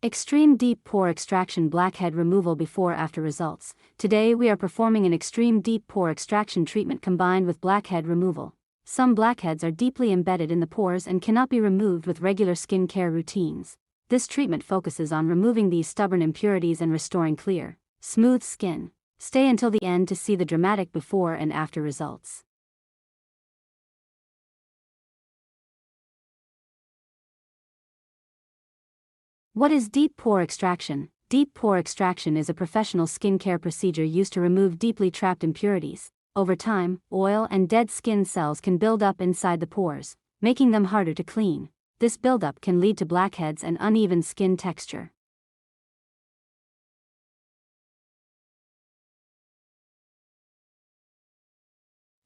Extreme deep pore extraction blackhead removal before-after results. Today we are performing an extreme deep pore extraction treatment combined with blackhead removal. Some blackheads are deeply embedded in the pores and cannot be removed with regular skin care routines. This treatment focuses on removing these stubborn impurities and restoring clear, smooth skin. Stay until the end to see the dramatic before and after results. What is deep pore extraction? Deep pore extraction is a professional skincare procedure used to remove deeply trapped impurities. Over time, oil and dead skin cells can build up inside the pores, making them harder to clean. This buildup can lead to blackheads and uneven skin texture.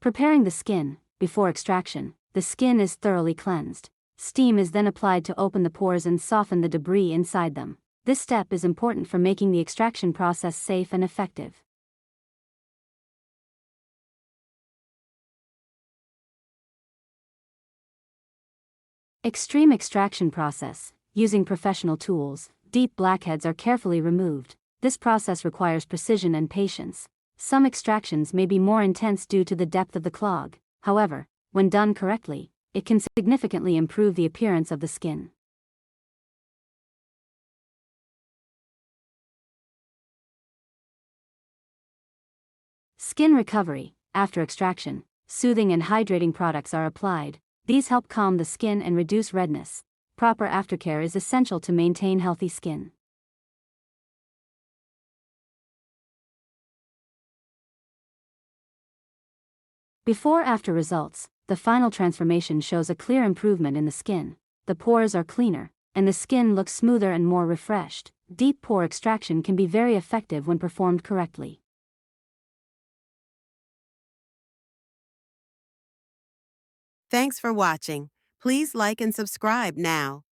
Preparing the skin. Before extraction, the skin is thoroughly cleansed. Steam is then applied to open the pores and soften the debris inside them. This step is important for making the extraction process safe and effective. Extreme extraction process. Using professional tools, deep blackheads are carefully removed. This process requires precision and patience. Some extractions may be more intense due to the depth of the clog. However, when done correctly, it can significantly improve the appearance of the skin. Skin recovery. After extraction, soothing and hydrating products are applied. These help calm the skin and reduce redness. Proper aftercare is essential to maintain healthy skin. Before-after results. The final transformation shows a clear improvement in the skin. The pores are cleaner, and the skin looks smoother and more refreshed. Deep pore extraction can be very effective when performed correctly. Thanks for watching. Please like and subscribe now.